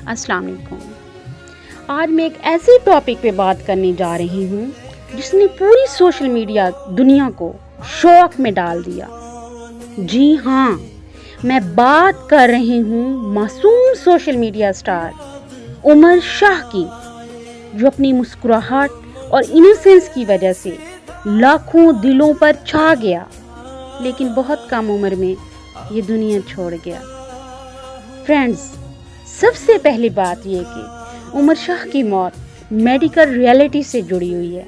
السلام علیکم۔ آج میں ایک ایسے ٹاپک پہ بات کرنے جا رہی ہوں جس نے پوری سوشل میڈیا دنیا کو شوق میں ڈال دیا۔ جی ہاں، میں بات کر رہی ہوں معصوم سوشل میڈیا سٹار عمر شاہ کی، جو اپنی مسکراہٹ اور انوسینس کی وجہ سے لاکھوں دلوں پر چھا گیا، لیکن بہت کم عمر میں یہ دنیا چھوڑ گیا۔ فرینڈز، سب سے پہلی بات یہ کہ عمر شاہ کی موت میڈیکل ریئلٹی سے جڑی ہوئی ہے۔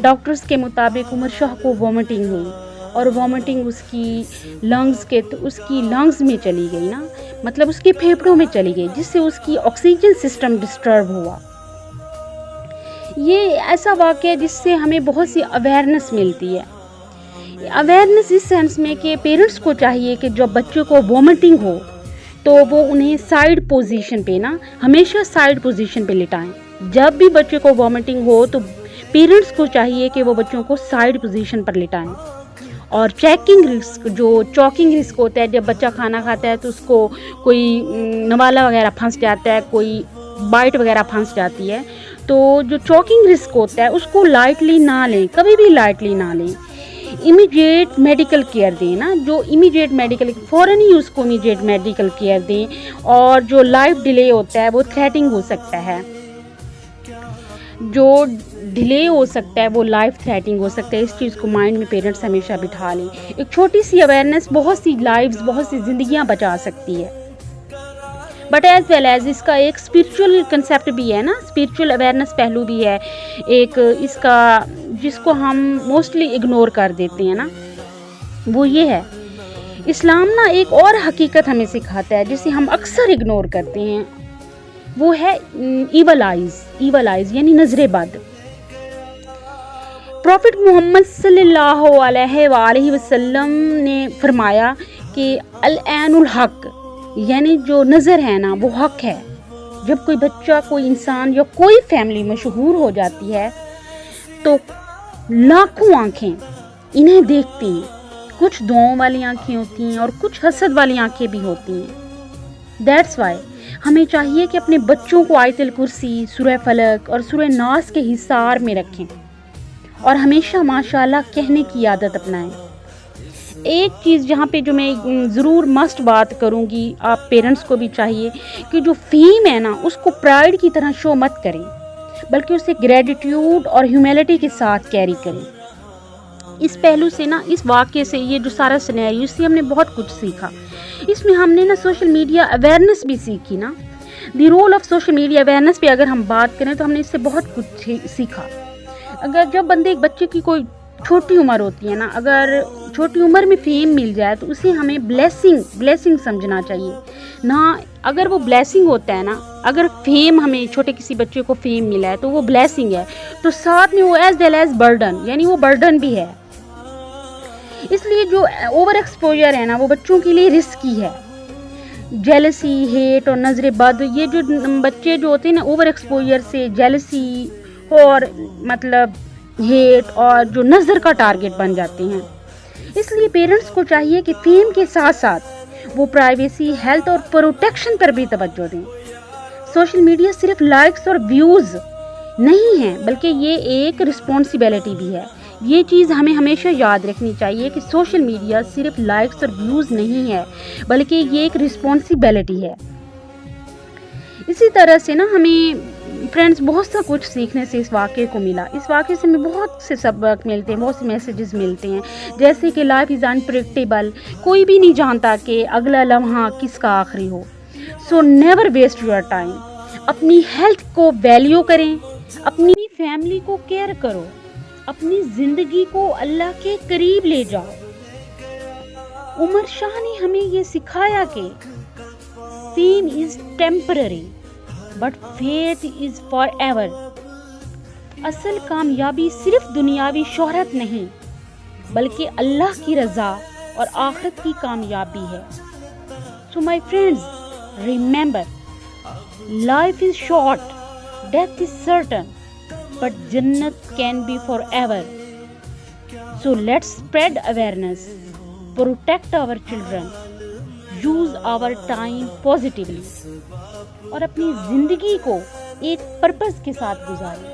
ڈاکٹرز کے مطابق عمر شاہ کو وومٹنگ ہوئی اور وومٹنگ اس کی لنگز میں چلی گئی نا، مطلب اس کے پھیپھڑوں میں چلی گئی، جس سے اس کی آکسیجن سسٹم ڈسٹرب ہوا۔ یہ ایسا واقعہ ہے جس سے ہمیں بہت سی اویئرنیس ملتی ہے۔ اویئرنیس اس سینس میں کہ پیرنٹس کو چاہیے کہ جب بچے کو وومٹنگ ہو تو وہ انہیں سائیڈ پوزیشن پہ ہمیشہ سائیڈ پوزیشن پہ لٹائیں۔ جب بھی بچے کو وومٹنگ ہو تو پیرنٹس کو چاہیے کہ وہ بچوں کو سائیڈ پوزیشن پر لٹائیں۔ اور چوکنگ رسک ہوتا ہے، جب بچہ کھانا کھاتا ہے تو اس کو کوئی نوالا وغیرہ پھنس جاتا ہے، کوئی بائٹ وغیرہ پھنس جاتی ہے، تو جو چوکنگ رسک ہوتا ہے اس کو لائٹلی نہ لیں، کبھی بھی لائٹلی نہ لیں۔ امیڈیٹ میڈیکل کیئر دیں نا، جو امیڈیٹ میڈیکل فوراً ہی اس کو امیڈیٹ میڈیکل کیئر دیں۔ اور جو لائف ڈیلے ہوتا ہے وہ تھریٹنگ ہو سکتا ہے، جو ڈیلے ہو سکتا ہے وہ لائف تھریٹنگ ہو سکتا ہے۔ اس چیز کو مائنڈ میں پیرنٹس ہمیشہ بٹھا لیں۔ ایک چھوٹی سی اویئرنیس بہت سی لائفز، بہت سی زندگیاں بچا سکتی ہے۔ بٹ ایز ویل ایز اس کا ایک اسپرچول کنسیپٹ بھی ہے نا، اسپرچول اویئرنیس پہلو بھی ہے ایک اس کا، جس کو ہم موسٹلی اگنور کر دیتے ہیں نا، وہ یہ ہے۔ اسلام نا ایک اور حقیقت ہمیں سکھاتا ہے جسے ہم اکثر اگنور کرتے ہیں، وہ ہے ایول آئیز یعنی نظر بد۔ پروفٹ محمد صلی اللہ علیہ وآلہ وسلم نے فرمایا کہ العین الحق، یعنی جو نظر ہے نا وہ حق ہے۔ جب کوئی بچہ، کوئی انسان یا کوئی فیملی مشہور ہو جاتی ہے تو لاکھوں آنکھیں انہیں دیکھتی ہیں۔ کچھ دعاؤں والی آنکھیں ہوتی ہیں اور کچھ حسد والی آنکھیں بھی ہوتی ہیں۔ دیٹس وائی ہمیں چاہیے کہ اپنے بچوں کو آیت الکرسی، سورہ فلق اور سورہ ناس کے حصار میں رکھیں اور ہمیشہ ماشاءاللہ کہنے کی عادت اپنائیں۔ ایک چیز جہاں پہ جو میں ضرور مسٹ بات کروں گی، آپ پیرنٹس کو بھی چاہیے کہ جو فیم ہے نا اس کو پرائڈ کی طرح شو مت کریں، بلکہ اسے گریٹیٹیوڈ اور ہیوملٹی کے ساتھ کیری کریں۔ اس پہلو سے نا، اس واقعے سے، یہ جو سارا سینیریو، اس سے ہم نے بہت کچھ سیکھا۔ اس میں ہم نے نا سوشل میڈیا اویئرنیس بھی سیکھی نا، the role of social media awareness پہ اگر ہم بات کریں تو ہم نے اس سے بہت کچھ سیکھا۔ اگر جب ایک بچے کی کوئی چھوٹی عمر ہوتی ہے نا، اگر چھوٹی عمر میں فیم مل جائے تو اسے ہمیں بلیسنگ سمجھنا چاہیے نا۔ اگر وہ بلیسنگ ہوتا ہے نا، اگر فیم، ہمیں چھوٹے کسی بچے کو فیم ملا ہے تو وہ بلیسنگ ہے، تو ساتھ میں وہ ایز ویل ایز برڈن، یعنی وہ برڈن بھی ہے۔ اس لیے جو اوور ایکسپوجر ہے نا وہ بچوں کے لیے رسکی ہے۔ جیلسی، ہیٹ اور نظر بد، یہ جو بچے جو ہوتے ہیں نا اوور ایکسپوجر سے جیلسی اور مطلب ہیٹ اور جو نظر کا ٹارگٹ بن جاتے ہیں۔ اس لیے پیرنٹس کو چاہیے کہ فیم کے ساتھ ساتھ وہ پرائیویسی، ہیلتھ اور پروٹیکشن پر بھی توجہ دیں۔ سوشل میڈیا صرف لائکس اور ویوز نہیں ہے، بلکہ یہ ایک رسپانسبلٹی بھی ہے۔ یہ چیز ہمیں ہمیشہ یاد رکھنی چاہیے کہ سوشل میڈیا صرف لائکس اور ویوز نہیں ہے، بلکہ یہ ایک رسپانسبلٹی ہے۔ اسی طرح سے نا ہمیں فرینڈز بہت سا کچھ سیکھنے سے اس واقعے کو ملا۔ اس واقعے سے ہمیں بہت سے سبق ملتے ہیں، بہت سے میسیجز ملتے ہیں، جیسے کہ لائف از انپریڈکٹیبل، کوئی بھی نہیں جانتا کہ اگلا لمحہ کس کا آخری ہو۔ So never waste your time. اپنی ہیلتھ کو ویلیو کریں، اپنی فیملی کو کیئر کرو، اپنی زندگی کو اللہ کے قریب لے جاؤ۔ عمر شاہ نے ہمیں یہ سکھایا کہ fame is temporary but faith is for ever. اصل کامیابی صرف دنیاوی شہرت نہیں، بلکہ اللہ کی رضا اور آخرت کی کامیابی ہے۔ So my friends, remember, life is short, death is certain, but Jannat can be forever. So let's spread awareness, protect our children, use our time positively, اور اپنی زندگی کو ایک پرپز کے ساتھ گزاریں۔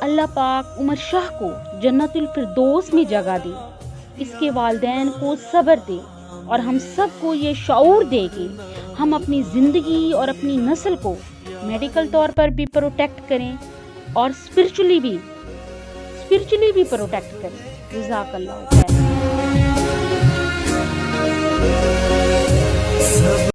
اللہ پاک عمر شاہ کو جنت الفردوس میں جگہ دے، اس کے والدین کو صبر دے، اور ہم سب کو یہ شعور دے کہ ہم اپنی زندگی اور اپنی نسل کو میڈیکل طور پر بھی پروٹیکٹ کریں اور اسپرچولی بھی پروٹیکٹ کریں۔ جزاک اللہ خیر۔